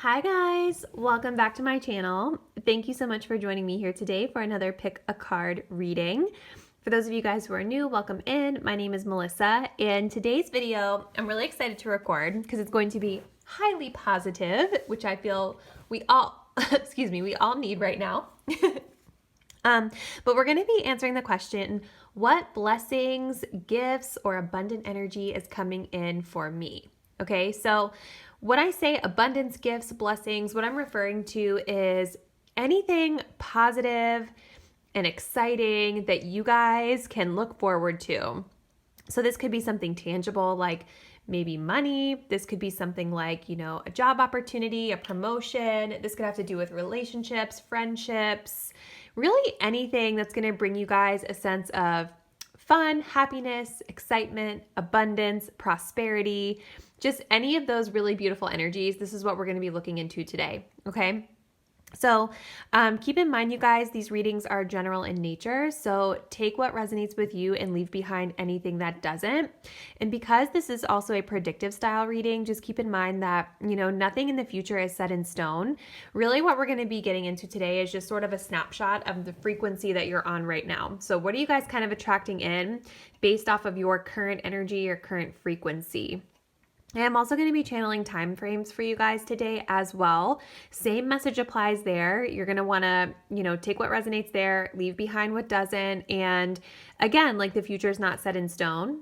Hi guys, welcome back to my channel. Thank you so much for joining me here today for another pick a card reading. For those of you guys who are new, welcome in. My name is Melissa, and today's video I'm really excited to record because it's going to be highly positive, which I feel we all we all need right now. But we're going to be answering the question, what blessings, gifts, or abundant energy is coming in for me? Okay, so when I say abundance, gifts, blessings, what I'm referring to is anything positive and exciting that you guys can look forward to. So this could be something tangible like maybe money. This could be something like, a job opportunity, a promotion. This could have to do with relationships, friendships, really anything that's going to bring you guys a sense of fun, happiness, excitement, abundance, prosperity, just any of those really beautiful energies. This is what we're going to be looking into today. Okay. So keep in mind, you guys, these readings are general in nature. So take what resonates with you and leave behind anything that doesn't. And because this is also a predictive style reading, just keep in mind that, nothing in the future is set in stone. Really what we're going to be getting into today is just sort of a snapshot of the frequency that you're on right now. So what are you guys kind of attracting in based off of your current energy or current frequency? And I'm also going to be channeling time frames for you guys today as well. Same message applies there. You're going to want to, take what resonates there, leave behind what doesn't. And again, like the future is not set in stone.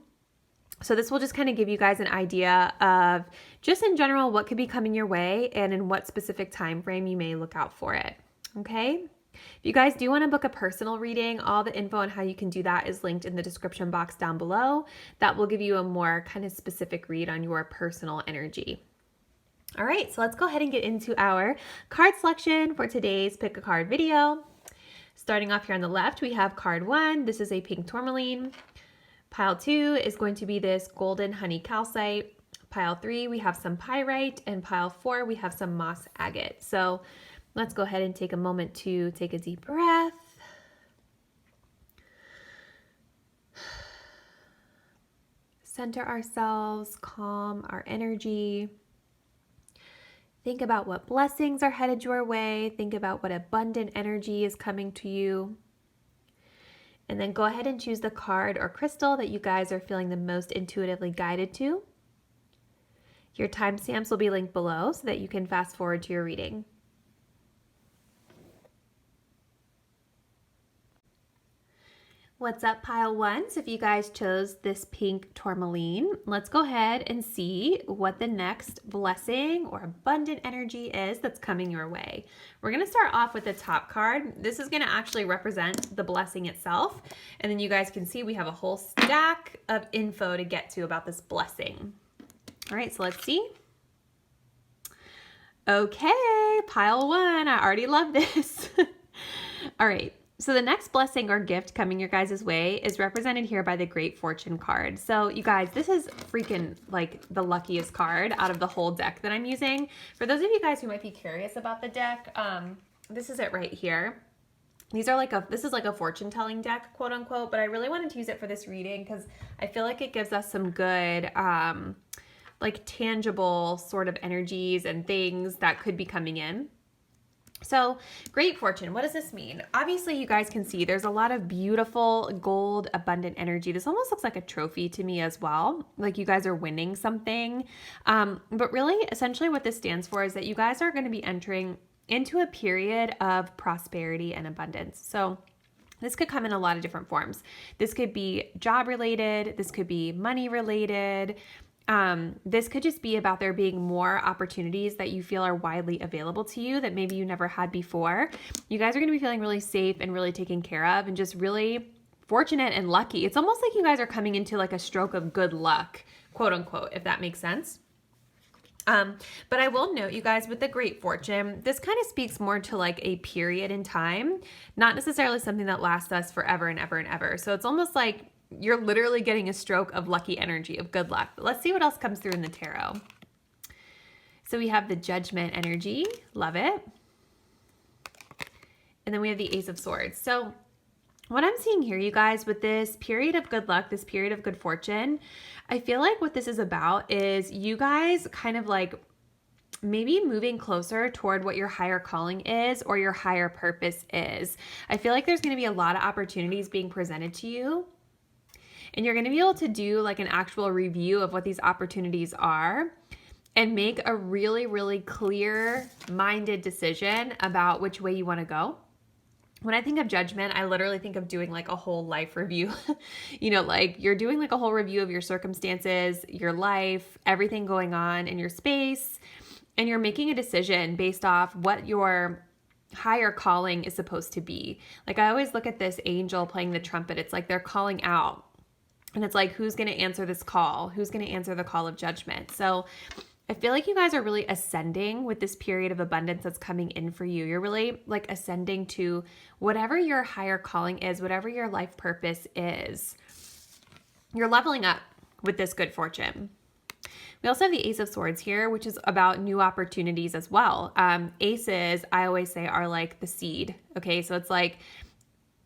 So this will just kind of give you guys an idea of just in general what could be coming your way and in what specific time frame you may look out for it. Okay? If you guys do want to book a personal reading, all the info on how you can do that is linked in the description box down below. That will give you a more kind of specific read on your personal energy. All right, so let's go ahead and get into our card selection for today's Pick a Card video. Starting off here on the left, we have card 1. This is a pink tourmaline. Pile 2 is going to be this golden honey calcite. Pile 3, we have some pyrite. And pile 4, we have some moss agate. So let's go ahead and take a moment to take a deep breath. Center ourselves, calm our energy. Think about what blessings are headed your way. Think about what abundant energy is coming to you. And then go ahead and choose the card or crystal that you guys are feeling the most intuitively guided to. Your timestamps will be linked below so that you can fast forward to your reading. What's up, pile 1? So if you guys chose this pink tourmaline, let's go ahead and see what the next blessing or abundant energy is that's coming your way. We're going to start off with the top card. This is going to actually represent the blessing itself. And then you guys can see we have a whole stack of info to get to about this blessing. All right, so let's see. Okay, pile 1. I already love this. All right. So the next blessing or gift coming your guys' way is represented here by the Great Fortune card. So you guys, this is freaking like the luckiest card out of the whole deck that I'm using. For those of you guys who might be curious about the deck, this is it right here. This is like a fortune telling deck, quote unquote, but I really wanted to use it for this reading because I feel like it gives us some good, like tangible sort of energies and things that could be coming in. So great fortune, what does this mean? Obviously you guys can see there's a lot of beautiful gold abundant energy. This almost looks like a trophy to me as well, like you guys are winning something. But really essentially what this stands for is that you guys are going to be entering into a period of prosperity and abundance. So this could come in a lot of different forms. This could be job related, this could be money related. This could just be about there being more opportunities that you feel are widely available to you that maybe you never had before. You guys are going to be feeling really safe and really taken care of and just really fortunate and lucky. It's almost like you guys are coming into like a stroke of good luck, quote unquote, if that makes sense. But I will note, you guys, with the Great Fortune, this kind of speaks more to like a period in time, not necessarily something that lasts us forever and ever and ever. So it's almost like you're literally getting a stroke of lucky energy, of good luck. But let's see what else comes through in the tarot. So we have the Judgment energy. Love it. And then we have the Ace of Swords. So what I'm seeing here, you guys, with this period of good luck, this period of good fortune, I feel like what this is about is you guys kind of like maybe moving closer toward what your higher calling is or your higher purpose is. I feel like there's going to be a lot of opportunities being presented to you, and you're going to be able to do like an actual review of what these opportunities are and make a really, really clear-minded decision about which way you want to go. When I think of judgment, I literally think of doing like a whole life review. You know, like you're doing like a whole review of your circumstances, your life, everything going on in your space, and you're making a decision based off what your higher calling is supposed to be. Like I always look at this angel playing the trumpet. It's like they're calling out, and it's like, who's going to answer this call? Who's going to answer the call of judgment? So I feel like you guys are really ascending with this period of abundance that's coming in for you. You're really like ascending to whatever your higher calling is, whatever your life purpose is. You're leveling up with this good fortune. We also have the Ace of Swords here, which is about new opportunities as well. Aces, I always say, are like the seed. Okay, so it's like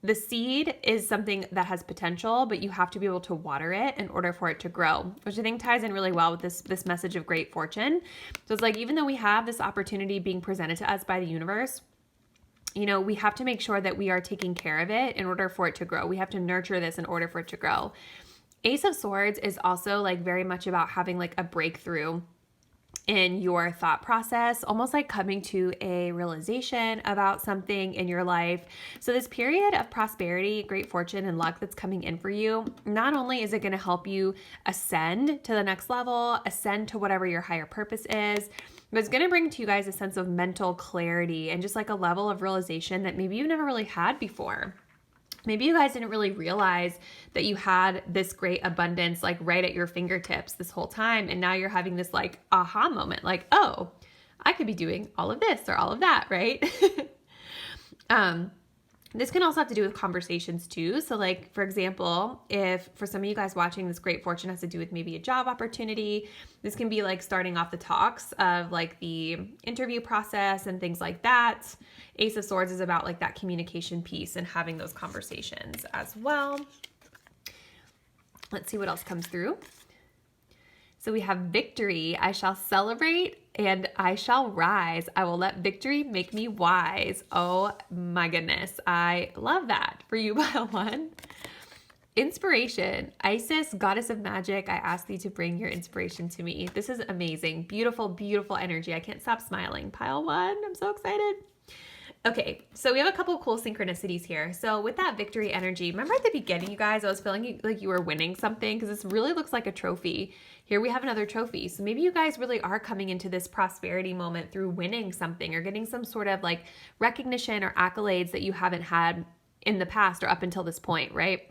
the seed is something that has potential, but you have to be able to water it in order for it to grow, which I think ties in really well with this message of great fortune. So it's like, even though we have this opportunity being presented to us by the universe, you know, we have to make sure that we are taking care of it in order for it to grow. We have to nurture this in order for it to grow. Ace of Swords is also like very much about having like a breakthrough in your thought process, almost like coming to a realization about something in your life. So this period of prosperity, great fortune, and luck that's coming in for you, not only is it going to help you ascend to the next level, ascend to whatever your higher purpose is, but it's going to bring to you guys a sense of mental clarity and just like a level of realization that maybe you've never really had before. Maybe you guys didn't really realize that you had this great abundance like right at your fingertips this whole time. And now you're having this like aha moment, like, oh, I could be doing all of this or all of that, right? This can also have to do with conversations too. So like, for example, if for some of you guys watching, this great fortune has to do with maybe a job opportunity, this can be like starting off the talks of like the interview process and things like that. Ace of Swords is about like that communication piece and having those conversations as well. Let's see what else comes through. So we have victory. I shall celebrate and I shall rise. I will let victory make me wise. Oh my goodness. I love that for you, Pile One. Inspiration. Isis, goddess of magic, I ask thee to bring your inspiration to me. This is amazing. Beautiful, beautiful energy. I can't stop smiling. Pile One, I'm so excited. Okay, so we have a couple of cool synchronicities here. So with that victory energy, remember at the beginning, you guys, I was feeling like you were winning something because this really looks like a trophy. Here we have another trophy. So maybe you guys really are coming into this prosperity moment through winning something or getting some sort of like recognition or accolades that you haven't had in the past or up until this point, right?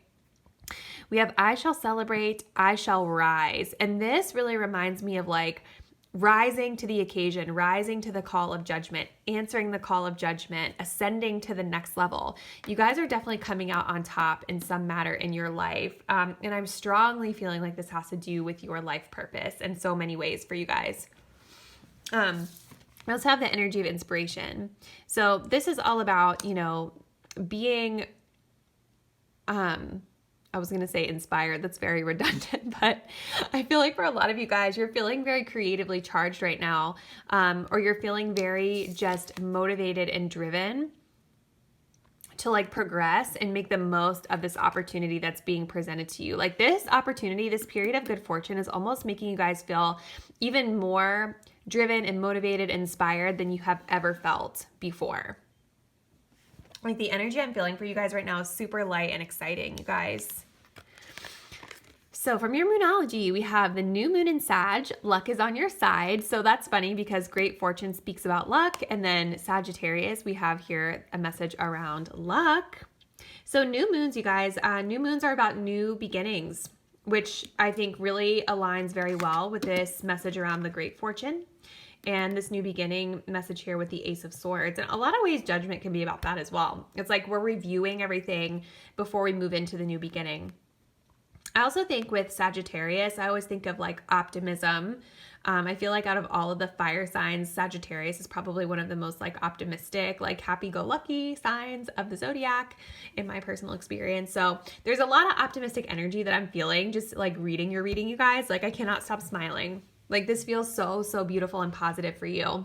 We have I shall celebrate, I shall rise. And this really reminds me of like rising to the occasion, rising to the call of judgment, answering the call of judgment, ascending to the next level. You guys are definitely coming out on top in some matter in your life. And I'm strongly feeling like this has to do with your life purpose in so many ways for you guys. I also have the energy of inspiration. So this is all about, you know, being, I was going to say inspired. That's very redundant, but I feel like for a lot of you guys, you're feeling very creatively charged right now, or you're feeling very just motivated and driven to like progress and make the most of this opportunity that's being presented to you. Like this opportunity, this period of good fortune is almost making you guys feel even more driven and motivated and inspired than you have ever felt before. Like the energy I'm feeling for you guys right now is super light and exciting, you guys. So from your Moonology, we have the new moon in Sag. Luck is on your side. So that's funny because great fortune speaks about luck. And then Sagittarius, we have here a message around luck. So new moons, you guys, new moons are about new beginnings, which I think really aligns very well with this message around the great fortune. And this new beginning message here with the Ace of Swords. And a lot of ways judgment can be about that as well. It's like we're reviewing everything before we move into the new beginning. I also think with Sagittarius, I always think of like optimism. I feel like out of all of the fire signs, Sagittarius is probably one of the most like optimistic, like happy-go-lucky signs of the zodiac in my personal experience. So there's a lot of optimistic energy that I'm feeling just like reading your reading, you guys. Like I cannot stop smiling. Like this feels so, so beautiful and positive for you.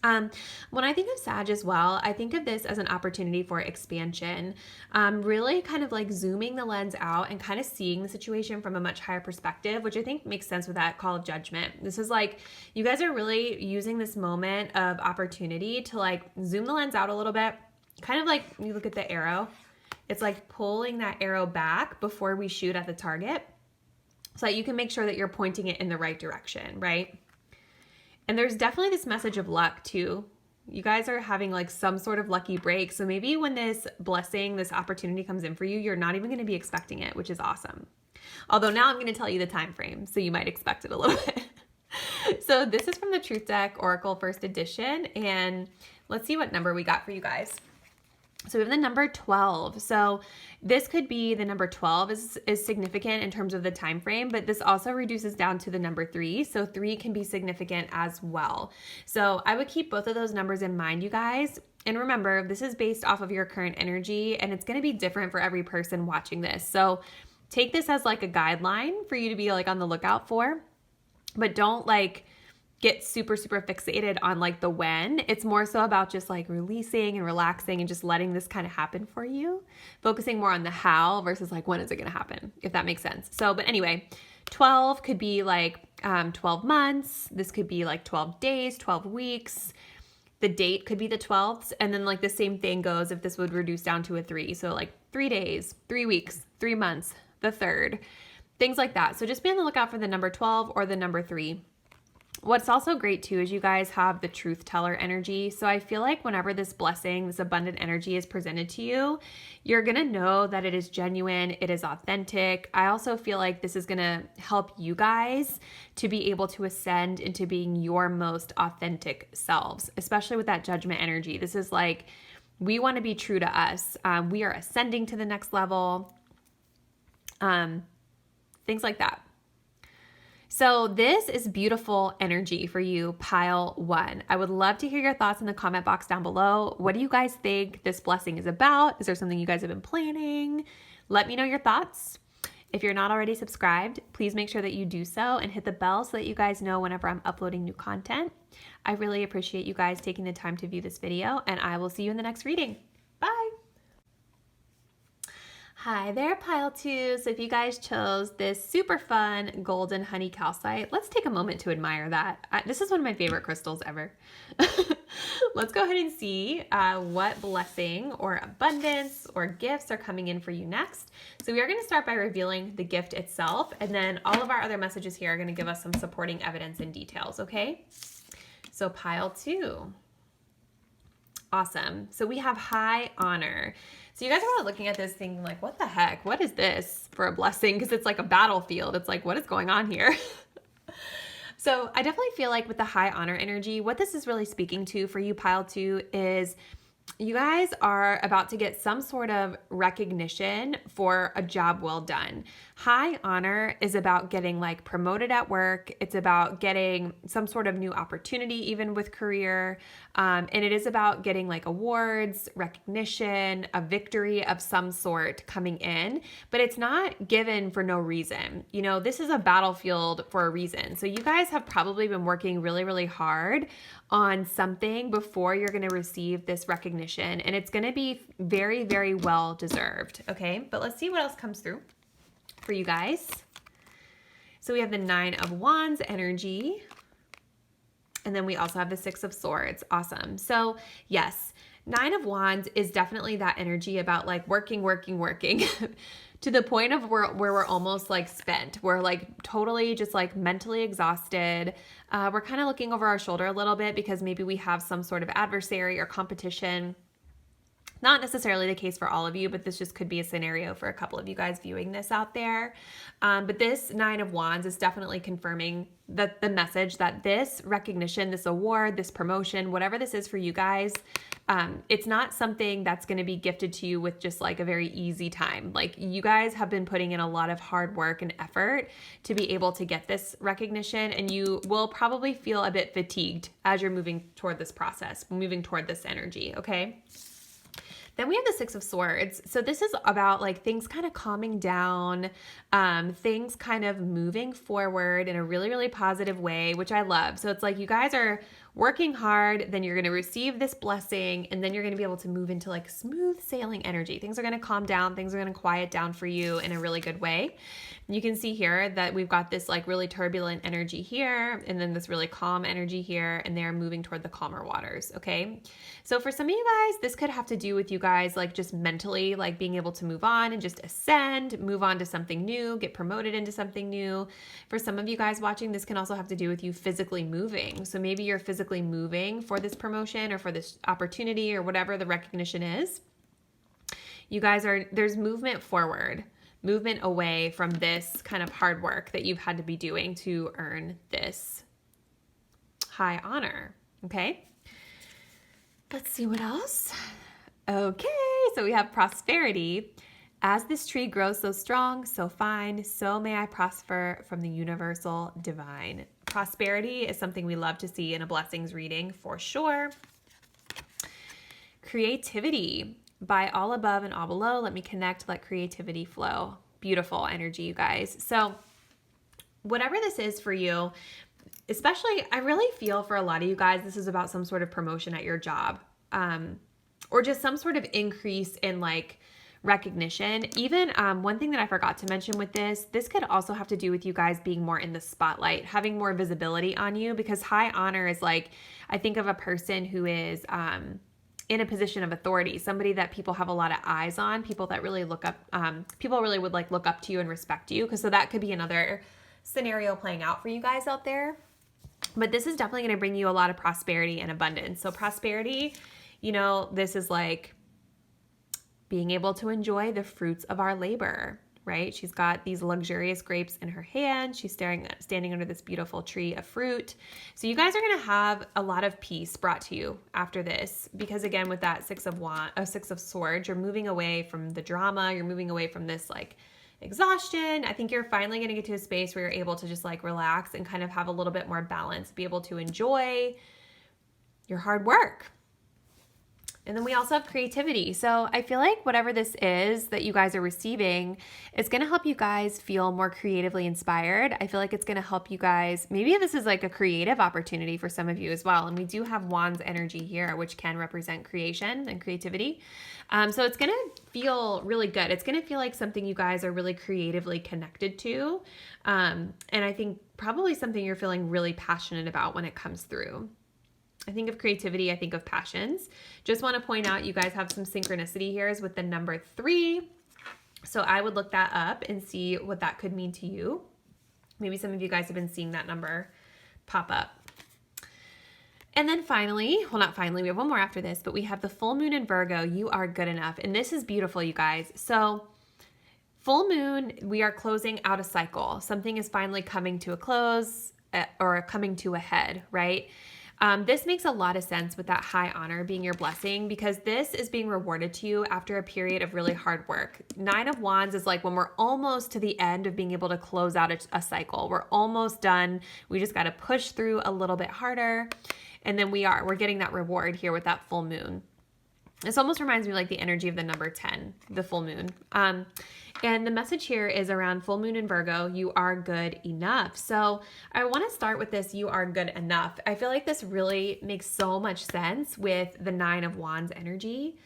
When I think of Sag as well, I think of this as an opportunity for expansion, really kind of like zooming the lens out and kind of seeing the situation from a much higher perspective, which I think makes sense with that call of judgment. This is like, you guys are really using this moment of opportunity to like zoom the lens out a little bit, kind of like you look at the arrow, it's like pulling that arrow back before we shoot at the target so that you can make sure that you're pointing it in the right direction, right? And there's definitely this message of luck too. You guys are having like some sort of lucky break. So maybe when this blessing, this opportunity comes in for you, you're not even going to be expecting it, which is awesome. Although now I'm going to tell you the time frame, so you might expect it a little bit. So this is from the Truth Deck Oracle First Edition, and let's see what number we got for you guys. So we have the number 12. So this could be the number 12 is significant in terms of the time frame, but this also reduces down to the number 3. So 3 can be significant as well. So I would keep both of those numbers in mind, you guys. And remember, this is based off of your current energy, and it's going to be different for every person watching this. So take this as like a guideline for you to be like on the lookout for, but don't like get super, super fixated on like the when. It's more so about just like releasing and relaxing and just letting this kind of happen for you, focusing more on the how versus like when is it going to happen, if that makes sense. So, but anyway, 12 could be like 12 months. This could be like 12 days, 12 weeks. The date could be the 12th. And then like the same thing goes if this would reduce down to a 3. So like 3 days, 3 weeks, 3 months, the 3rd, things like that. So just be on the lookout for the number 12 or the number 3. What's also great too is you guys have the truth teller energy. So I feel like whenever this blessing, this abundant energy is presented to you, you're going to know that it is genuine, it is authentic. I also feel like this is going to help you guys to be able to ascend into being your most authentic selves, especially with that judgment energy. This is like, we want to be true to us. We are ascending to the next level. Things like that. So this is beautiful energy for you, pile 1. I would love to hear your thoughts in the comment box down below. What do you guys think this blessing is about? Is there something you guys have been planning? Let me know your thoughts. If you're not already subscribed, please make sure that you do so and hit the bell so that you guys know whenever I'm uploading new content. I really appreciate you guys taking the time to view this video, and I will see you in the next reading. Bye. Hi there, pile 2. So if you guys chose this super fun golden honey calcite, let's take a moment to admire that. This is one of my favorite crystals ever. Let's go ahead and see what blessing or abundance or gifts are coming in for you next. So we are going to start by revealing the gift itself, and then all of our other messages here are going to give us some supporting evidence and details, okay? So pile 2. Awesome. So we have high honor. So you guys are probably looking at this thinking like, what the heck? What is this for a blessing? Because it's like a battlefield. It's like, what is going on here? So I definitely feel like with the high honor energy, what this is really speaking to for you, pile 2, is you guys are about to get some sort of recognition for a job well done. High honor is about getting like promoted at work. It's about getting some sort of new opportunity, even with career. And it is about getting like awards, recognition, a victory of some sort coming in, but it's not given for no reason. You know, this is a battlefield for a reason. So you guys have probably been working really, really hard on something before you're going to receive this recognition, and it's going to be very, very well deserved. Okay, but let's see what else comes through for you guys. So we have the 9 of Wands energy, and then we also have the 6 of Swords. Awesome. So yes, 9 of Wands is definitely that energy about like working to the point of where we're almost like spent. We're like totally just like mentally exhausted. We're kind of looking over our shoulder a little bit because maybe we have some sort of adversary or competition. Not necessarily the case for all of you, but this just could be a scenario for a couple of you guys viewing this out there. But this 9 of Wands is definitely confirming the message that this recognition, this award, this promotion, whatever this is for you guys, it's not something that's going to be gifted to you with just like a very easy time. Like you guys have been putting in a lot of hard work and effort to be able to get this recognition, and you will probably feel a bit fatigued as you're moving toward this process, moving toward this energy, okay? Then we have the Six of Swords. So this is about like things kind of calming down, things kind of moving forward in a really, really positive way, which I love. So it's like you guys are working hard, then you're going to receive this blessing, and then you're going to be able to move into like smooth sailing energy. Things are going to calm down, things are going to quiet down for you in a really good way. You can see here that we've got this like really turbulent energy here, and then this really calm energy here, and they're moving toward the calmer waters, okay? So for some of you guys, this could have to do with you guys like just mentally like being able to move on and just ascend, move on to something new, get promoted into something new. For some of you guys watching, this can also have to do with you physically moving. So maybe you're physically moving for this promotion or for this opportunity or whatever the recognition is. You guys there's movement forward, movement away from this kind of hard work that you've had to be doing to earn this high honor, okay? Let's see what else. Okay, so we have prosperity. As this tree grows so strong, so fine, so may I prosper from the universal divine. Prosperity is something we love to see in a blessings reading for sure. Creativity. By all above and all below, let me connect, let creativity flow. Beautiful energy, you guys. So whatever this is for you, especially, I really feel for a lot of you guys, this is about some sort of promotion at your job, or just some sort of increase in like recognition. Even one thing that I forgot to mention with this could also have to do with you guys being more in the spotlight, having more visibility on you, because high honor is like, I think of a person who is in a position of authority, somebody that people have a lot of eyes on, people that really look up, people really would like look up to you and respect you. So that could be another scenario playing out for you guys out there. But this is definitely going to bring you a lot of prosperity and abundance. So prosperity, you know, this is like being able to enjoy the fruits of our labor, right? She's got these luxurious grapes in her hand. She's standing under this beautiful tree of fruit. So you guys are going to have a lot of peace brought to you after this, because again, with that Six of Swords, you're moving away from the drama. You're moving away from this like exhaustion. I think you're finally going to get to a space where you're able to just like relax and kind of have a little bit more balance, be able to enjoy your hard work. And then we also have creativity. So I feel like whatever this is that you guys are receiving, it's going to help you guys feel more creatively inspired. I feel like it's going to help you guys. Maybe this is like a creative opportunity for some of you as well. And we do have Wands energy here, which can represent creation and creativity. So it's going to feel really good. It's going to feel like something you guys are really creatively connected to. And I think probably something you're feeling really passionate about when it comes through. I think of creativity, I think of passions. Just want to point out you guys have some synchronicity here is with the number 3. So I would look that up and see what that could mean to you. Maybe some of you guys have been seeing that number pop up. And then finally, well, not finally, we have one more after this, but we have the full moon in Virgo. You are good enough. And this is beautiful, you guys. So full moon, we are closing out a cycle. Something is finally coming to a close or coming to a head, right? This makes a lot of sense with that high honor being your blessing, because this is being rewarded to you after a period of really hard work. 9 of Wands is like when we're almost to the end of being able to close out a cycle. We're almost done. We just got to push through a little bit harder. And then we're getting that reward here with that full moon. This almost reminds me like the energy of the number 10, the full moon. And the message here is around full moon in Virgo, you are good enough. So I want to start with this, you are good enough. I feel like this really makes so much sense with the 9 of Wands energy.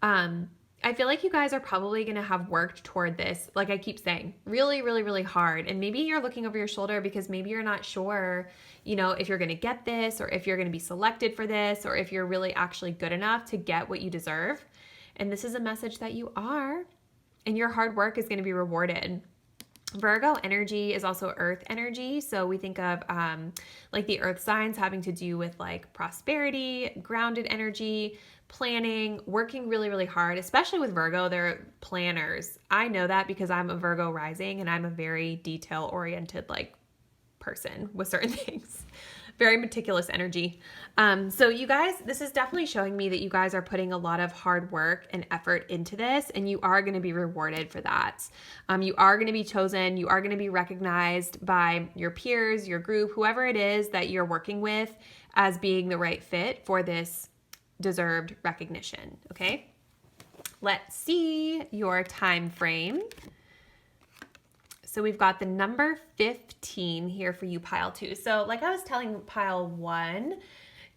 I feel like you guys are probably going to have worked toward this, like I keep saying, really, really, really hard. And maybe you're looking over your shoulder because maybe you're not sure, you know, if you're going to get this, or if you're going to be selected for this, or if you're really actually good enough to get what you deserve. And this is a message that you are, and your hard work is going to be rewarded. Virgo energy is also earth energy. So we think of like the earth signs having to do with like prosperity, grounded energy, planning, working really, really hard, especially with Virgo. They're planners. I know that because I'm a Virgo rising and I'm a very detail oriented like person with certain things. Very meticulous energy. So you guys, this is definitely showing me that you guys are putting a lot of hard work and effort into this, and you are going to be rewarded for that. You are going to be chosen. You are going to be recognized by your peers, your group, whoever it is that you're working with as being the right fit for this deserved recognition. Okay. let's see your time frame. So we've got the number 15 here for you, pile 2. So like I was telling pile 1,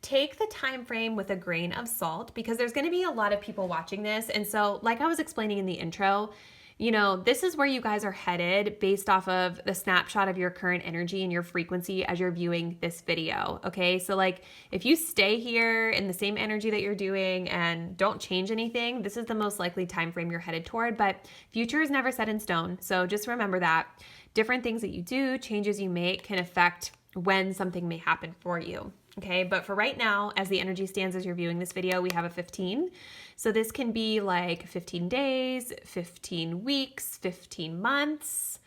take the time frame with a grain of salt because there's going to be a lot of people watching this. And so like I was explaining in the intro, you know, this is where you guys are headed based off of the snapshot of your current energy and your frequency as you're viewing this video. Okay. So like if you stay here in the same energy that you're doing and don't change anything, this is the most likely time frame you're headed toward, but future is never set in stone. So just remember that different things that you do, changes you make can affect when something may happen for you. Okay, but for right now, as the energy stands as you're viewing this video, we have a 15. So this can be like 15 days, 15 weeks, 15 months.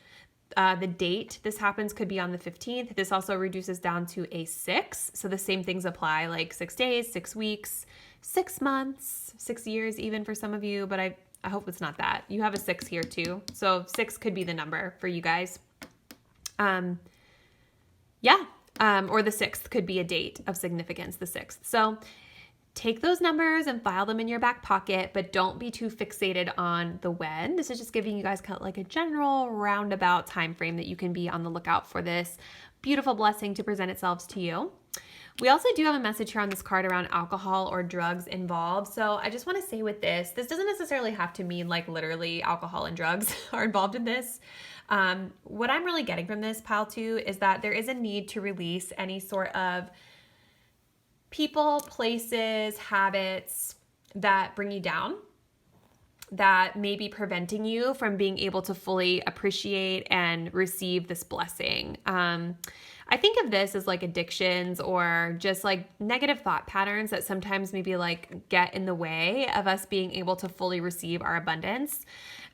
The date this happens could be on the 15th. This also reduces down to a 6. So the same things apply, like 6 days, 6 weeks, 6 months, 6 years even for some of you, but I hope it's not that. You have a 6 here too. So 6 could be the number for you guys. Yeah. Or the 6th could be a date of significance, the 6th. So take those numbers and file them in your back pocket, but don't be too fixated on the when. This is just giving you guys kind of like a general roundabout time frame that you can be on the lookout for this beautiful blessing to present itself to you. We also do have a message here on this card around alcohol or drugs involved. So I just want to say with this doesn't necessarily have to mean like literally alcohol and drugs are involved in this. What I'm really getting from this, pile 2, is that there is a need to release any sort of people, places, habits that bring you down, that may be preventing you from being able to fully appreciate and receive this blessing. I think of this as like addictions or just like negative thought patterns that sometimes maybe like get in the way of us being able to fully receive our abundance,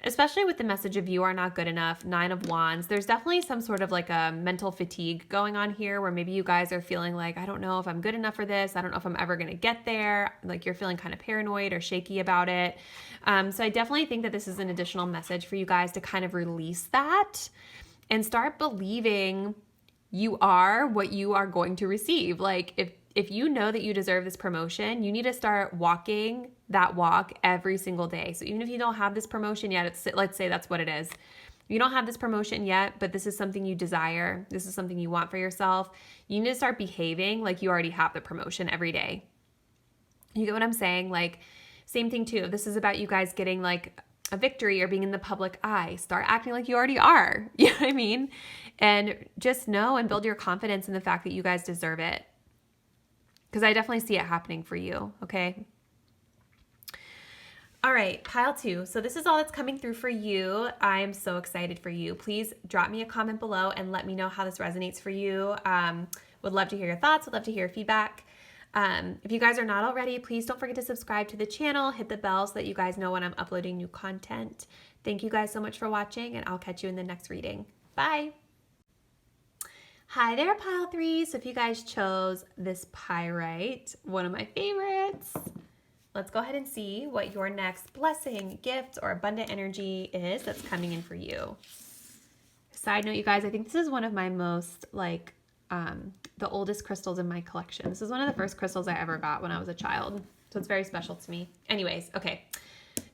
especially with the message of you are not good enough, 9 of Wands. There's definitely some sort of like a mental fatigue going on here where maybe you guys are feeling like, I don't know if I'm good enough for this. I don't know if I'm ever going to get there. Like you're feeling kind of paranoid or shaky about it. So I definitely think that this is an additional message for you guys to kind of release that and start believing you are what you are going to receive. Like if you know that you deserve this promotion, you need to start walking that walk every single day. So even if you don't have this promotion yet, let's say that's what it is. You don't have this promotion yet, but this is something you desire. This is something you want for yourself. You need to start behaving like you already have the promotion every day. You get what I'm saying? Like same thing too. This is about you guys getting like a victory or being in the public eye. Start acting like you already are. You know what I mean? And just know and build your confidence in the fact that you guys deserve it. Because I definitely see it happening for you, okay? All right, pile 2. So this is all that's coming through for you. I'm so excited for you. Please drop me a comment below and let me know how this resonates for you. Would love to hear your thoughts. Would love to hear your feedback. If you guys are not already, please don't forget to subscribe to the channel. Hit the bell so that you guys know when I'm uploading new content. Thank you guys so much for watching, and I'll catch you in the next reading. Bye. Hi there, pile 3. So if you guys chose this pyrite, one of my favorites, let's go ahead and see what your next blessing, gift, or abundant energy is that's coming in for you. Side note, you guys, I think this is one of my most like the oldest crystals in my collection. This is one of the first crystals I ever got when I was a child. So it's very special to me. Anyways, okay.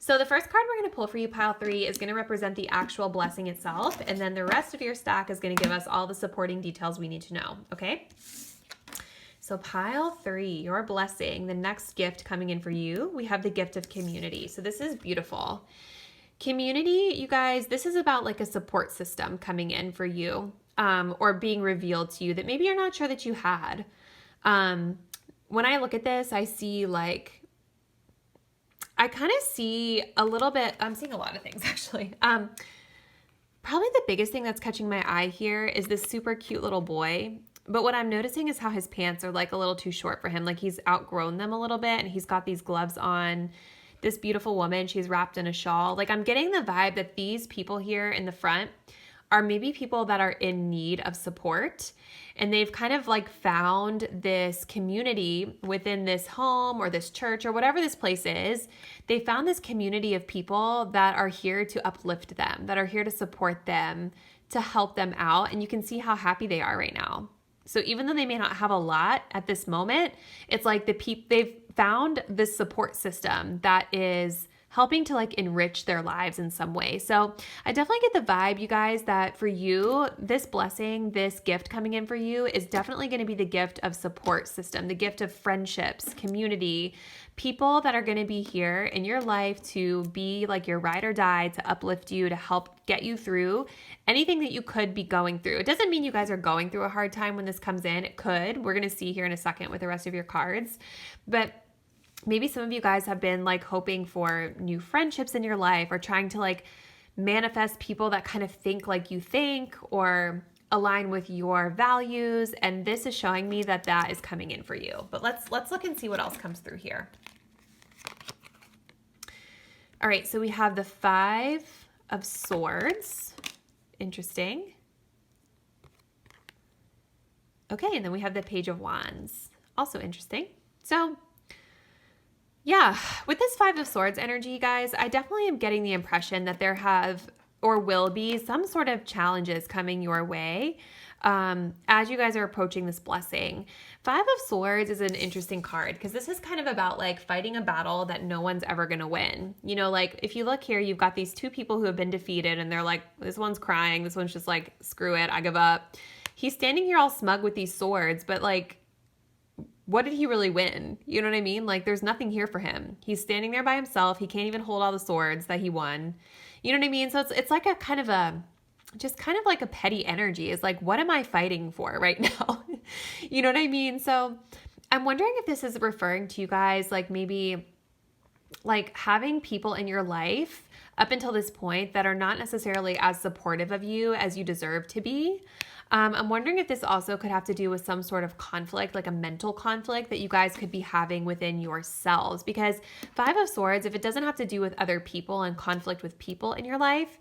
So the first card we're going to pull for you, pile 3, is going to represent the actual blessing itself. And then the rest of your stack is going to give us all the supporting details we need to know. Okay. So pile 3, your blessing, the next gift coming in for you, we have the gift of community. So this is beautiful. Community, you guys, this is about like a support system coming in for you. Or being revealed to you that maybe you're not sure that you had. When I look at this, I see like, I kind of see a little bit, I'm seeing a lot of things actually. Probably the biggest thing that's catching my eye here is this super cute little boy. But what I'm noticing is how his pants are like a little too short for him. Like he's outgrown them a little bit and he's got these gloves on. This beautiful woman, she's wrapped in a shawl. Like I'm getting the vibe that these people here in the front are maybe people that are in need of support, and they've kind of like found this community within this home or this church or whatever this place is. They found this community of people that are here to uplift them, that are here to support them, to help them out. And you can see how happy they are right now. So even though they may not have a lot at this moment, it's like they've found this support system that is helping to like enrich their lives in some way. So I definitely get the vibe, you guys, that for you, this blessing, this gift coming in for you is definitely going to be the gift of support system, the gift of friendships, community, people that are going to be here in your life to be like your ride or die, to uplift you, to help get you through anything that you could be going through. It doesn't mean you guys are going through a hard time when this comes in. It could. We're going to see here in a second with the rest of your cards. But maybe some of you guys have been like hoping for new friendships in your life, or trying to like manifest people that kind of think like you think or align with your values. And this is showing me that that is coming in for you. But let's look and see what else comes through here. All right, so we have the 5 of Swords. Interesting. Okay, and then we have the Page of Wands. Also interesting. So yeah, with this 5 of Swords energy, guys, I definitely am getting the impression that there have or will be some sort of challenges coming your way as you guys are approaching this blessing. 5 of Swords is an interesting card because this is kind of about like fighting a battle that no one's ever going to win. You know, like if you look here, you've got these 2 people who have been defeated and they're like, this one's crying. This one's just like, screw it, I give up. He's standing here all smug with these swords, but like, what did he really win? You know what I mean? Like there's nothing here for him. He's standing there by himself. He can't even hold all the swords that he won. You know what I mean? So it's like a kind of a, just kind of like a petty energy. It's like, what am I fighting for right now? You know what I mean? So I'm wondering if this is referring to you guys, like maybe like having people in your life up until this point that are not necessarily as supportive of you as you deserve to be. I'm wondering if this also could have to do with some sort of conflict, like a mental conflict that you guys could be having within yourselves. Because 5 of Swords, if it doesn't have to do with other people and conflict with people in your life,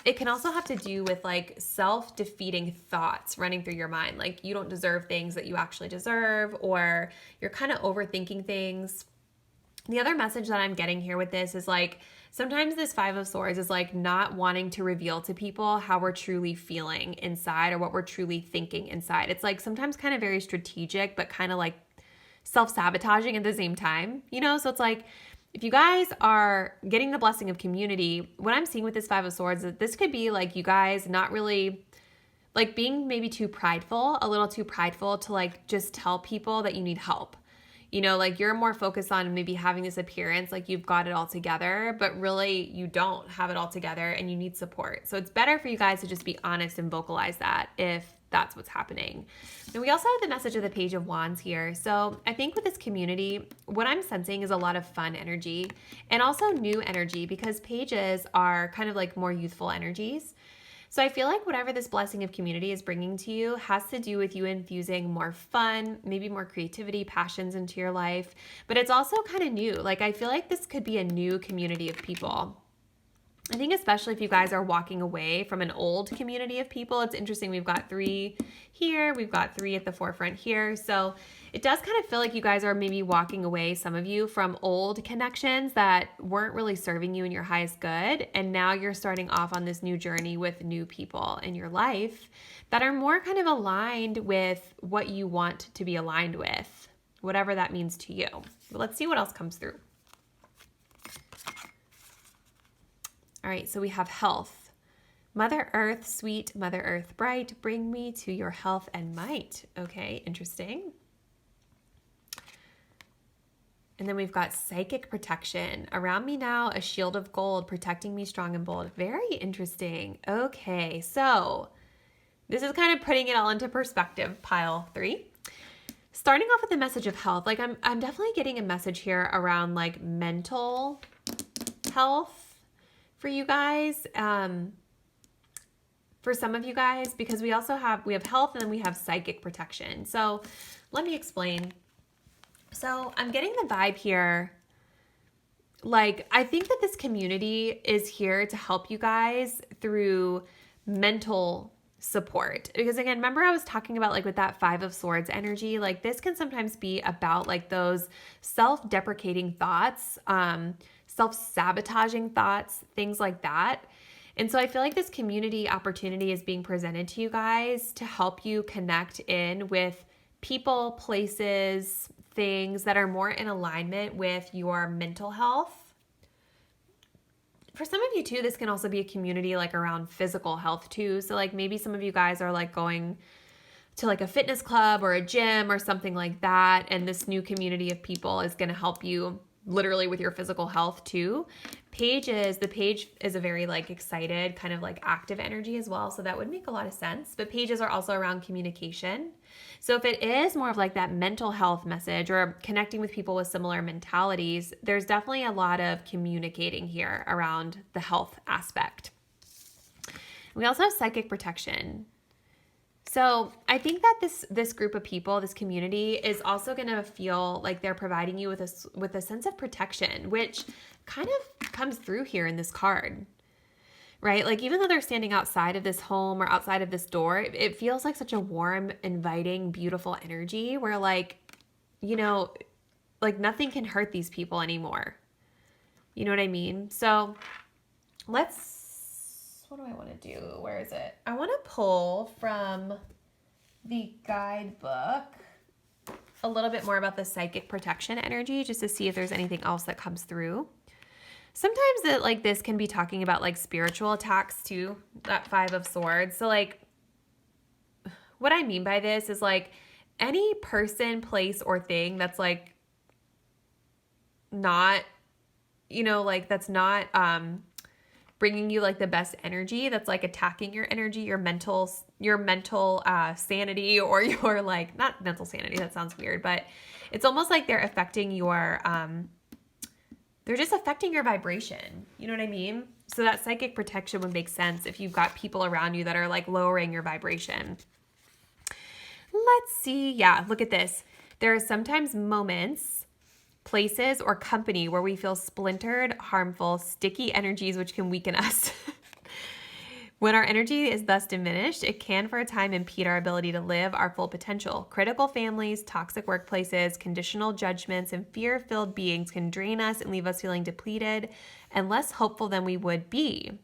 it can also have to do with like self-defeating thoughts running through your mind. Like you don't deserve things that you actually deserve, or you're kind of overthinking things. The other message that I'm getting here with this is like, sometimes this 5 of Swords is like not wanting to reveal to people how we're truly feeling inside or what we're truly thinking inside. It's like sometimes kind of very strategic, but kind of like self-sabotaging at the same time, you know? So it's like, if you guys are getting the blessing of community, what I'm seeing with this 5 of Swords, is this could be like you guys not really like being maybe too prideful, a little too prideful to like just tell people that you need help. You know, like you're more focused on maybe having this appearance like you've got it all together, but really you don't have it all together and you need support. So it's better for you guys to just be honest and vocalize that if that's what's happening. And we also have the message of the Page of Wands here. So I think with this community, what I'm sensing is a lot of fun energy and also new energy, because pages are kind of like more youthful energies. So I feel like whatever this blessing of community is bringing to you has to do with you infusing more fun, maybe more creativity, passions into your life, but it's also kind of new. Like I feel like this could be a new community of people. I think especially if you guys are walking away from an old community of people. It's interesting. We've got 3 here. We've got 3 at the forefront here. So it does kind of feel like you guys are maybe walking away, some of you, from old connections that weren't really serving you in your highest good. And now you're starting off on this new journey with new people in your life that are more kind of aligned with what you want to be aligned with, whatever that means to you. But let's see what else comes through. All right, so we have health. Mother Earth, sweet Mother Earth bright, bring me to your health and might. Okay, interesting. And then we've got psychic protection. Around me now, a shield of gold, protecting me strong and bold. Very interesting. Okay, so this is kind of putting it all into perspective, pile 3. Starting off with the message of health, like I'm definitely getting a message here around like mental health for you guys, for some of you guys, because we have health and then we have psychic protection. So let me explain. So I'm getting the vibe here. Like, I think that this community is here to help you guys through mental support. Because again, remember I was talking about like with that 5 of Swords energy, like this can sometimes be about like those self-deprecating thoughts, self-sabotaging thoughts, things like that. And so I feel like this community opportunity is being presented to you guys to help you connect in with people, places, things that are more in alignment with your mental health, for some of you too, this can also be a community like around physical health too. So like maybe some of you guys are like going to like a fitness club or a gym or something like that. And this new community of people is going to help you literally with your physical health too. The page is a very like excited kind of like active energy as well. So that would make a lot of sense. But pages are also around communication. So if it is more of like that mental health message or connecting with people with similar mentalities, there's definitely a lot of communicating here around the health aspect. We also have psychic protection. So I think that this group of people, this community, is also going to feel like they're providing you with a sense of protection, which kind of comes through here in this card, right? Like even though they're standing outside of this home or outside of this door, it feels like such a warm, inviting, beautiful energy where like, you know, like nothing can hurt these people anymore. You know what I mean? So what do I want to do? Where is it? I want to pull from the guidebook a little bit more about the psychic protection energy just to see if there's anything else that comes through. Sometimes that like this can be talking about like spiritual attacks too, that 5 of Swords. So like what I mean by this is like any person, place, or thing that's like not, you know, like that's not bringing you like the best energy, that's like attacking your energy, your mental sanity, or your like, not mental sanity, that sounds weird, but it's almost like they're affecting your, they're just affecting your vibration. You know what I mean? So that psychic protection would make sense if you've got people around you that are like lowering your vibration. Let's see. Yeah, look at this. There are sometimes moments, places, or company where we feel splintered, harmful, sticky energies which can weaken us. When our energy is thus diminished, it can for a time impede our ability to live our full potential. Critical families, toxic workplaces, conditional judgments, and fear-filled beings can drain us and leave us feeling depleted and less hopeful than we would be.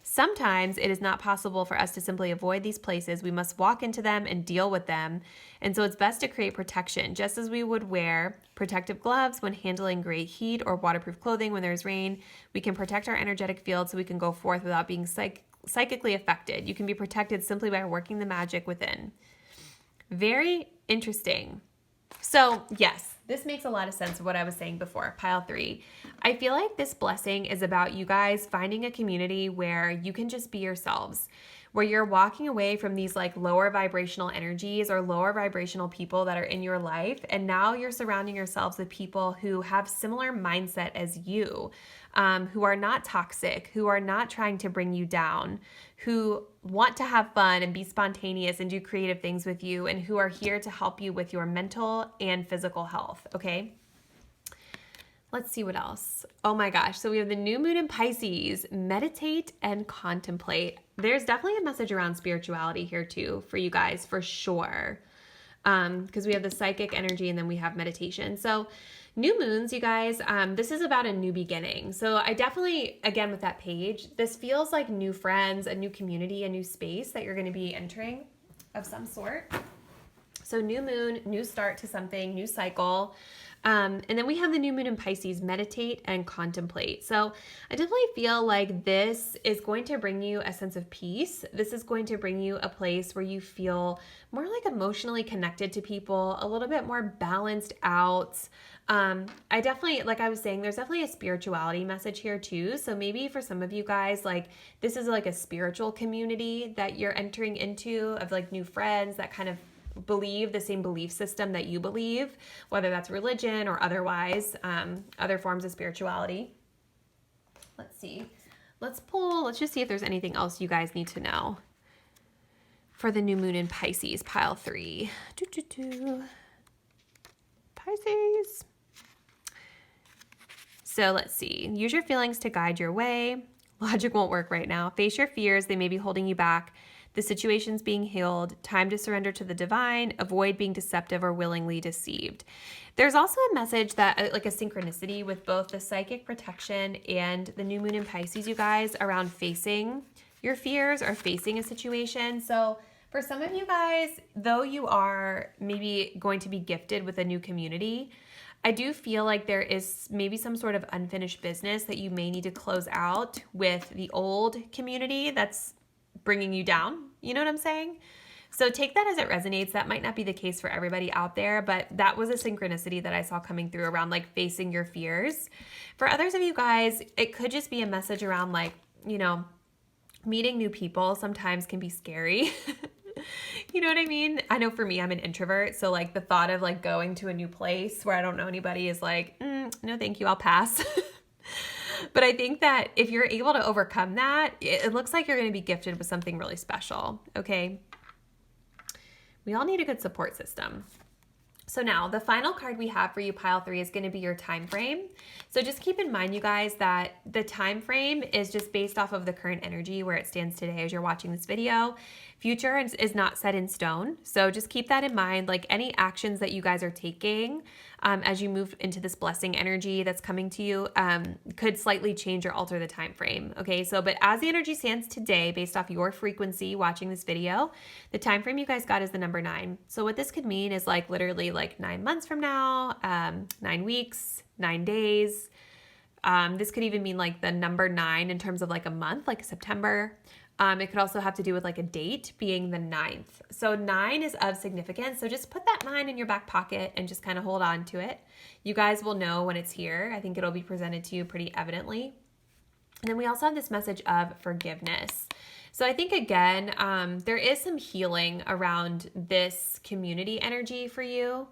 Sometimes it is not possible for us to simply avoid these places. We must walk into them and deal with them. And so it's best to create protection, just as we would wear protective gloves when handling great heat or waterproof clothing when there's rain. We can protect our energetic field so we can go forth without being psychically affected. You can be protected simply by working the magic within. Very interesting. So yes, this makes a lot of sense of what I was saying before, pile 3. I feel like this blessing is about you guys finding a community where you can just be yourselves, where you're walking away from these like lower vibrational energies or lower vibrational people that are in your life. And now you're surrounding yourselves with people who have similar mindset as you, who are not toxic, who are not trying to bring you down, who want to have fun and be spontaneous and do creative things with you, and who are here to help you with your mental and physical health, okay? Let's see what else. Oh my gosh. So we have the new moon in Pisces. Meditate and contemplate. There's definitely a message around spirituality here too for you guys, for sure. Because we have the psychic energy and then we have meditation. So new moons, you guys, this is about a new beginning. So I definitely, again, with that page, this feels like new friends, a new community, a new space that you're going to be entering of some sort. So new moon, new start to something, new cycle. And then we have the new moon in Pisces, meditate and contemplate. So I definitely feel like this is going to bring you a sense of peace. This is going to bring you a place where you feel more like emotionally connected to people, a little bit more balanced out. I definitely, like I was saying, there's definitely a spirituality message here too. So maybe for some of you guys, like this is like a spiritual community that you're entering into of like new friends that kind of believe the same belief system that you believe, whether that's religion or otherwise, other forms of spirituality. Let's see. Let's just see if there's anything else you guys need to know for the new moon in Pisces, pile 3. Pisces. So let's see. Use your feelings to guide your way. Logic won't work right now. Face your fears. They may be holding you back. The situation's being healed. Time to surrender to the divine. Avoid being deceptive or willingly deceived. There's also a message that, like a synchronicity with both the psychic protection and the new moon in Pisces, you guys, around facing your fears or facing a situation. So For some of you guys, though you are maybe going to be gifted with a new community, I do feel like there is maybe some sort of unfinished business that you may need to close out with the old community that's bringing you down. You know what I'm saying? So take that as it resonates. That might not be the case for everybody out there, but that was a synchronicity that I saw coming through around like facing your fears. For others of you guys, it could just be a message around like, you know, meeting new people sometimes can be scary. You know what I mean? I know for me, I'm an introvert. So like the thought of like going to a new place where I don't know anybody is like, no, thank you, I'll pass. But I think that if you're able to overcome that, it looks like you're going to be gifted with something really special. Okay. We all need a good support system. So now the final card we have for you, pile 3, is going to be your time frame. So just keep in mind, you guys, that the time frame is just based off of the current energy where it stands today as you're watching this video. Future is not set in stone. So just keep that in mind. Like any actions that you guys are taking as you move into this blessing energy that's coming to you could slightly change or alter the time frame. Okay, so but as the energy stands today, based off your frequency watching this video, the time frame you guys got is the number 9. So what this could mean is like literally like 9 months from now, 9 weeks, 9 days. This could even mean like the number 9 in terms of like a month, like September. It could also have to do with like a date being the 9th. So 9 is of significance. So just put that 9 in your back pocket and just kind of hold on to it. You guys will know when it's here. I think it'll be presented to you pretty evidently. And then we also have this message of forgiveness. So I think again, there is some healing around this community energy for you.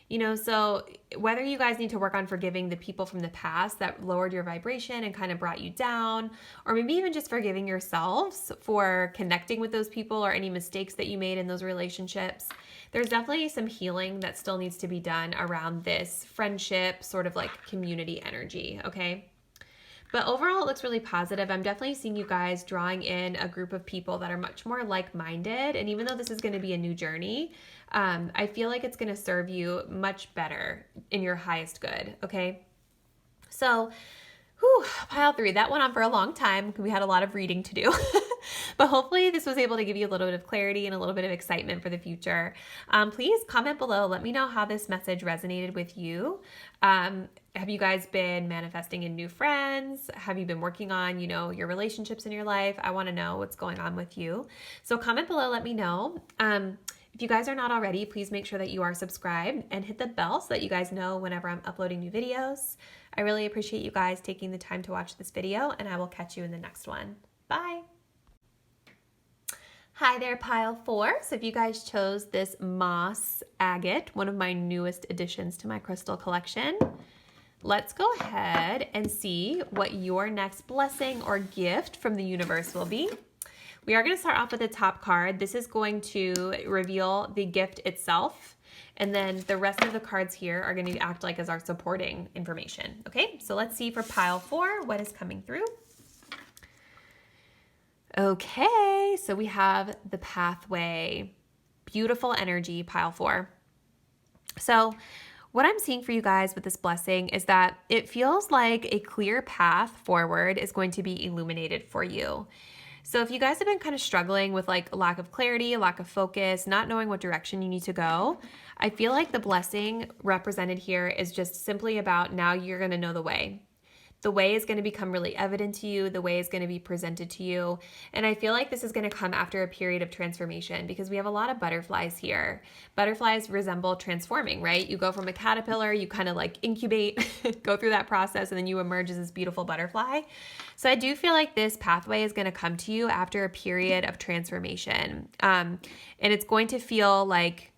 You know, so whether you guys need to work on forgiving the people from the past that lowered your vibration and kind of brought you down, or maybe even just forgiving yourselves for connecting with those people or any mistakes that you made in those relationships, there's definitely some healing that still needs to be done around this friendship, sort of like community energy, okay? But overall, it looks really positive. I'm definitely seeing you guys drawing in a group of people that are much more like-minded. And even though this is going to be a new journey, I feel like it's going to serve you much better in your highest good, okay? So, pile 3, that went on for a long time. We had a lot of reading to do. But hopefully this was able to give you a little bit of clarity and a little bit of excitement for the future. Please comment below. Let me know how this message resonated with you. Have you guys been manifesting in new friends? Have you been working on, you know, your relationships in your life? I want to know what's going on with you. So comment below, let me know. If you guys are not already, please make sure that you are subscribed and hit the bell so that you guys know whenever I'm uploading new videos. I really appreciate you guys taking the time to watch this video, and I will catch you in the next one. Bye. Hi there, pile 4. So if you guys chose this moss agate, one of my newest additions to my crystal collection, let's go ahead and see what your next blessing or gift from the universe will be. We are going to start off with the top card. This is going to reveal the gift itself. And then the rest of the cards here are going to act like as our supporting information. Okay, so let's see for pile 4 what is coming through. Okay, so we have the pathway. Beautiful energy, pile 4. So what I'm seeing for you guys with this blessing is that it feels like a clear path forward is going to be illuminated for you. So if you guys have been kind of struggling with like lack of clarity, lack of focus, not knowing what direction you need to go, I feel like the blessing represented here is just simply about now you're going to know the way. The way is going to become really evident to you. The way is going to be presented to you. And I feel like this is going to come after a period of transformation because we have a lot of butterflies here. Butterflies resemble transforming, right? You go from a caterpillar, you kind of like incubate, go through that process, and then you emerge as this beautiful butterfly. So I do feel like this pathway is going to come to you after a period of transformation. And it's going to feel like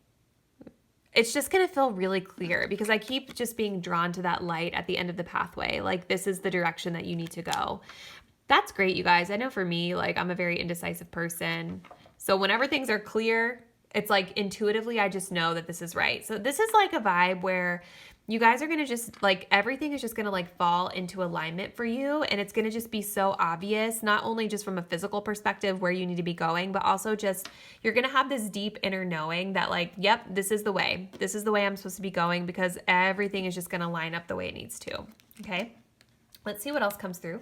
it's just going to feel really clear because I keep just being drawn to that light at the end of the pathway. Like this is the direction that you need to go. That's great, you guys. I know for me, like I'm a very indecisive person. So whenever things are clear, it's like intuitively, I just know that this is right. So this is like a vibe where you guys are going to just like, everything is just going to like fall into alignment for you. And it's going to just be so obvious, not only just from a physical perspective where you need to be going, but also just, you're going to have this deep inner knowing that like, yep, this is the way. This is the way I'm supposed to be going because everything is just going to line up the way it needs to. Okay. Let's see what else comes through.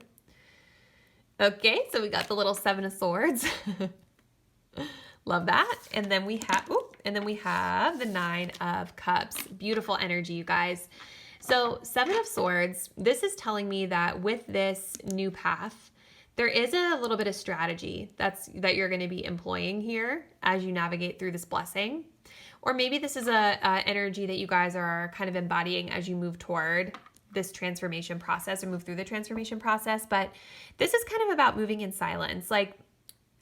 Okay. So we got the little 7 of Swords. Love that. And then we have the Nine of Cups. Beautiful energy, you guys. So Seven of Swords, this is telling me that with this new path, there is a little bit of strategy that you're going to be employing here as you navigate through this blessing. Or maybe this is a energy that you guys are kind of embodying as you move toward this transformation process or move through the transformation process. But this is kind of about moving in silence. Like,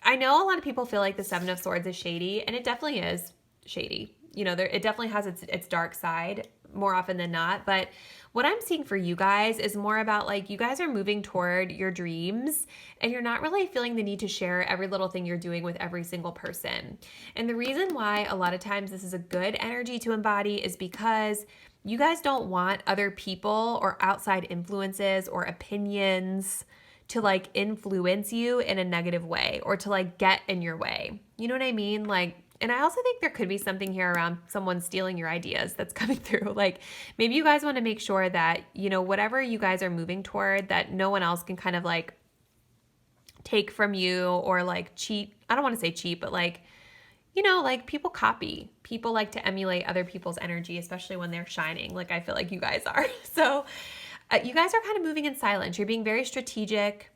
I know a lot of people feel like the Seven of Swords is shady, and it definitely is shady. You know, it definitely has its dark side more often than not. But what I'm seeing for you guys is more about like you guys are moving toward your dreams and you're not really feeling the need to share every little thing you're doing with every single person. And the reason why a lot of times this is a good energy to embody is because you guys don't want other people or outside influences or opinions to like influence you in a negative way or to like get in your way. You know what I mean? Like, and I also think there could be something here around someone stealing your ideas that's coming through. Like maybe you guys want to make sure that, you know, whatever you guys are moving toward, that no one else can kind of like take from you or like cheat. I don't want to say cheat, but like, you know, like people copy. People like to emulate other people's energy, especially when they're shining. Like I feel like you guys are. So you guys are kind of moving in silence. You're being very strategic.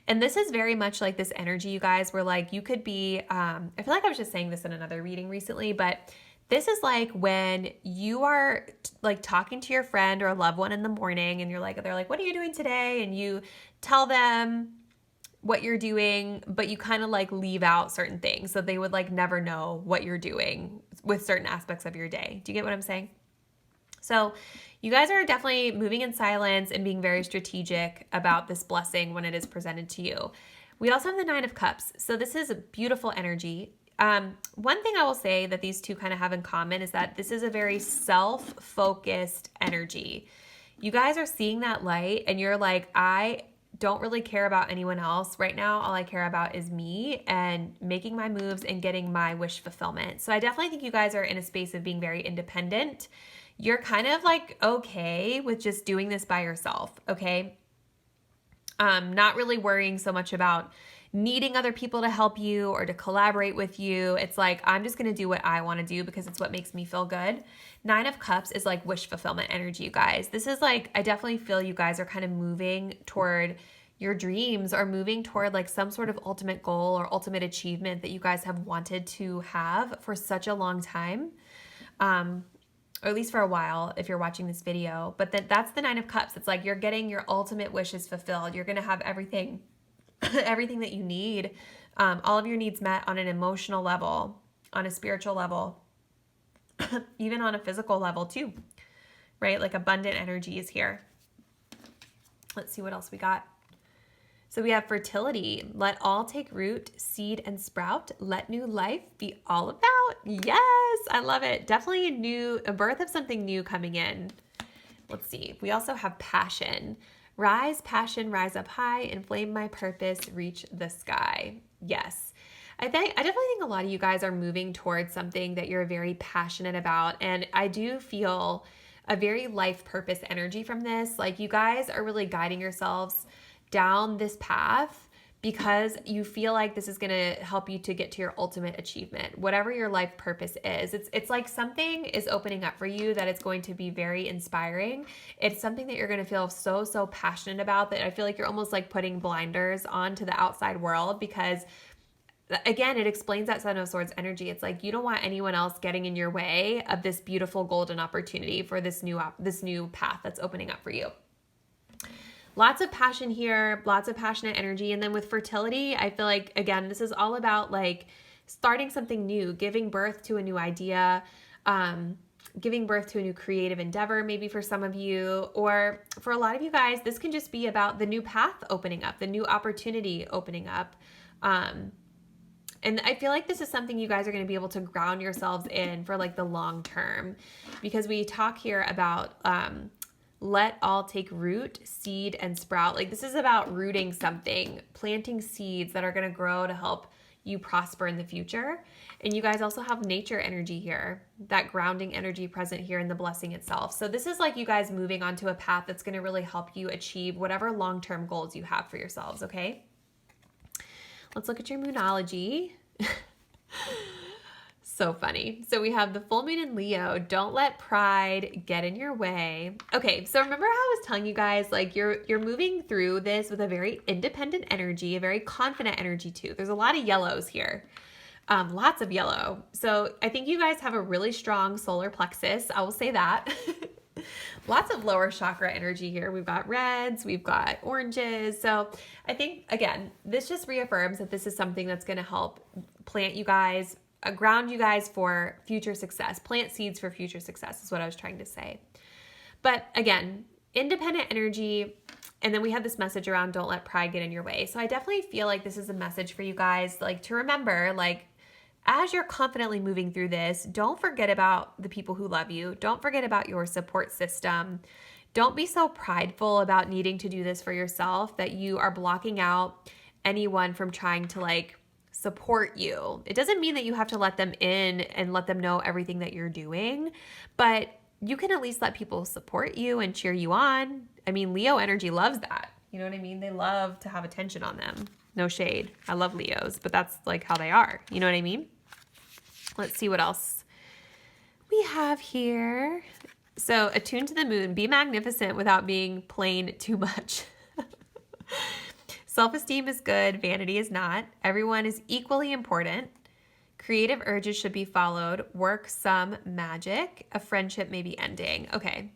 And this is very much like this energy, you guys, where like you could be, I feel like I was just saying this in another reading recently, but this is like when you are like talking to your friend or a loved one in the morning and they're like, what are you doing today? And you tell them what you're doing, but you kind of like leave out certain things. So they would like never know what you're doing with certain aspects of your day. Do you get what I'm saying? So you guys are definitely moving in silence and being very strategic about this blessing when it is presented to you. We also have the Nine of Cups. So this is a beautiful energy. One thing I will say that these two kind of have in common is that this is a very self-focused energy. You guys are seeing that light and you're like, I don't really care about anyone else right now. All I care about is me and making my moves and getting my wish fulfillment. So I definitely think you guys are in a space of being very independent. You're kind of like okay with just doing this by yourself, okay? Not really worrying so much about needing other people to help you or to collaborate with you. It's like, I'm just going to do what I want to do because it's what makes me feel good. Nine of Cups is like wish fulfillment energy, you guys. This is like, I definitely feel you guys are kind of moving toward your dreams or moving toward like some sort of ultimate goal or ultimate achievement that you guys have wanted to have for such a long time. Or at least for a while if you're watching this video. But that's the Nine of Cups. It's like you're getting your ultimate wishes fulfilled. You're going to have everything everything that you need, all of your needs met on an emotional level, on a spiritual level, even on a physical level too, right? Like abundant energy is here. Let's see what else we got. So we have fertility. Let all take root, seed, and sprout. Let new life be all about. Yes, I love it. Definitely a birth of something new coming in. Let's see. We also have passion. Rise, passion, rise up high, inflame my purpose, reach the sky. Yes. I definitely think a lot of you guys are moving towards something that you're very passionate about. And I do feel a very life purpose energy from this. Like you guys are really guiding yourselves down this path because you feel like this is going to help you to get to your ultimate achievement, whatever your life purpose is. It's like something is opening up for you that it's going to be very inspiring. It's something that you're going to feel so passionate about that I feel like you're almost like putting blinders on to the outside world because again, it explains that Seven of Swords energy. It's like you don't want anyone else getting in your way of this beautiful golden opportunity for this new path that's opening up for you. Lots of passion here, lots of passionate energy. And then with fertility, I feel like, again, this is all about like starting something new, giving birth to a new idea, giving birth to a new creative endeavor, maybe for some of you, or for a lot of you guys, this can just be about the new path opening up, the new opportunity opening up. And I feel like this is something you guys are going to be able to ground yourselves in for like the long term, because we talk here about, let all take root, seed, and sprout. Like this is about rooting something, planting seeds that are going to grow to help you prosper in the future. And you guys also have nature energy here, that grounding energy present here in the blessing itself. So this is like you guys moving onto a path that's going to really help you achieve whatever long-term goals you have for yourselves, okay? Let's look at your Moonology. So funny. So we have the full moon in Leo. Don't let pride get in your way. Okay, so remember how I was telling you guys, like you're moving through this with a very independent energy, a very confident energy too. There's a lot of yellows here. Lots of yellow. So I think you guys have a really strong solar plexus. I will say that. Lots of lower chakra energy here. We've got reds, we've got oranges. So I think, again, this just reaffirms that this is something that's going to help plant you guys, ground you guys for future success. Plant seeds for future success is what I was trying to say. But again, independent energy. And then we have this message around don't let pride get in your way. So I definitely feel like this is a message for you guys, like to remember, like, as you're confidently moving through this, don't forget about the people who love you. Don't forget about your support system. Don't be so prideful about needing to do this for yourself that you are blocking out anyone from trying to like support you. It doesn't mean that you have to let them in and let them know everything that you're doing, but you can at least let people support you and cheer you on. I mean, Leo energy loves that. You know what I mean? They love to have attention on them. No shade. I love Leos, but that's like how they are. You know what I mean? Let's see what else we have here. So, attuned to the moon, be magnificent without being plain too much. Self-esteem is good, vanity is not. Everyone is equally important. Creative urges should be followed. Work some magic. A friendship may be ending. Okay.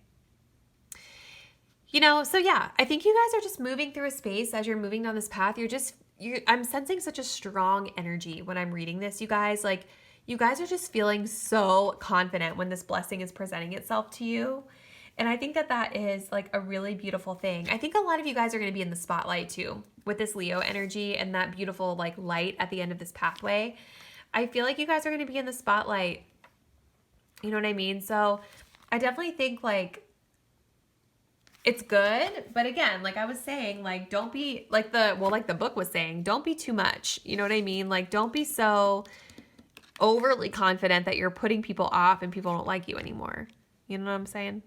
You know, so yeah, I think you guys are just moving through a space as you're moving down this path. I'm sensing such a strong energy when I'm reading this, you guys. Like, you guys are just feeling so confident when this blessing is presenting itself to you. And I think that that is like a really beautiful thing. I think a lot of you guys are going to be in the spotlight too with this Leo energy and that beautiful like light at the end of this pathway. I feel like you guys are going to be in the spotlight. You know what I mean? So I definitely think like it's good. But again, like I was saying, like don't be like like the book was saying, don't be too much. You know what I mean? Like don't be so overly confident that you're putting people off and people don't like you anymore. You know what I'm saying?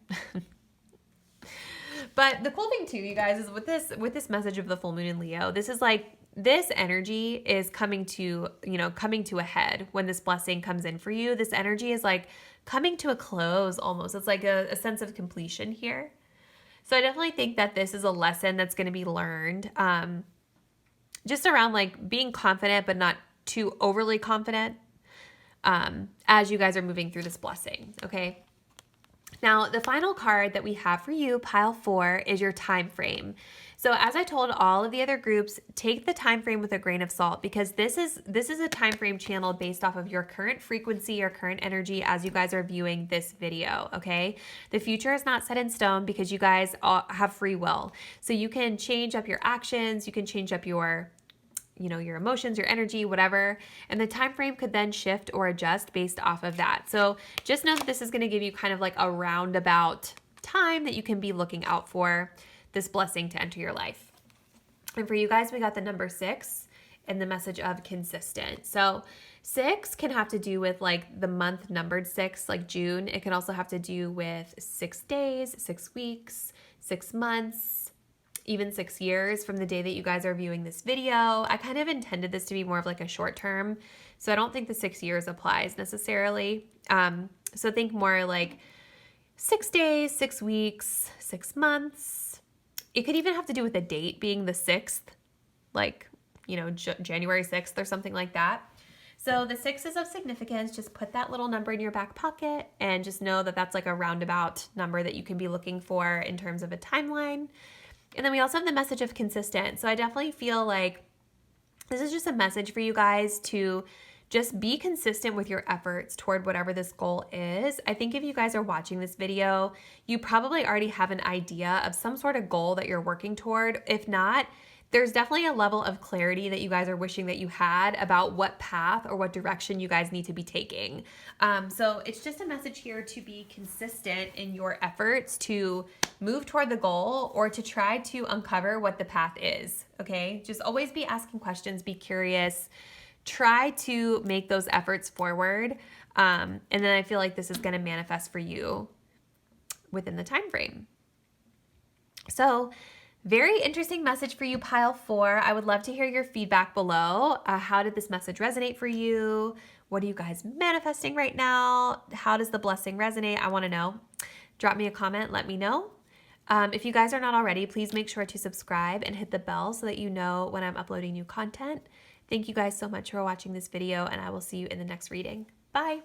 But the cool thing too, you guys, is with this message of the full moon in Leo, this is like, this energy is coming to a head when this blessing comes in for you. This energy is like coming to a close almost. It's like a sense of completion here. So I definitely think that this is a lesson that's going to be learned just around like being confident, but not too overly confident. As you guys are moving through this blessing, okay? Now, the final card that we have for you, pile 4, is your time frame. So as I told all of the other groups, take the time frame with a grain of salt because this is a time frame channeled based off of your current frequency, your current energy as you guys are viewing this video, okay? The future is not set in stone because you guys all have free will. So you can change up your actions, you can change up your emotions, your energy, whatever. And the time frame could then shift or adjust based off of that. So just know that this is going to give you kind of like a roundabout time that you can be looking out for this blessing to enter your life. And for you guys, we got the number 6 and the message of consistent. So 6 can have to do with like the month numbered 6, like June. It can also have to do with 6 days, 6 weeks, 6 months, even 6 years from the day that you guys are viewing this video. I kind of intended this to be more of like a short term. So I don't think the 6 years applies necessarily. So think more like 6 days, 6 weeks, 6 months. It could even have to do with the date being the 6th, like, January 6th or something like that. So the 6 is of significance. Just put that little number in your back pocket and just know that that's like a roundabout number that you can be looking for in terms of a timeline. And then we also have the message of consistent. So I definitely feel like this is just a message for you guys to just be consistent with your efforts toward whatever this goal is. I think if you guys are watching this video, you probably already have an idea of some sort of goal that you're working toward. If not, there's definitely a level of clarity that you guys are wishing that you had about what path or what direction you guys need to be taking. So it's just a message here to be consistent in your efforts to move toward the goal or to try to uncover what the path is, okay? Just always be asking questions, be curious, try to make those efforts forward. And then I feel like this is gonna manifest for you within the time frame. So, very interesting message for you, pile 4. I would love to hear your feedback below. How did this message resonate for you? What are you guys manifesting right now? How does the blessing resonate? I want to know. Drop me a comment. Let me know. If you guys are not already, please make sure to subscribe and hit the bell so that you know when I'm uploading new content. Thank you guys so much for watching this video, and I will see you in the next reading. Bye.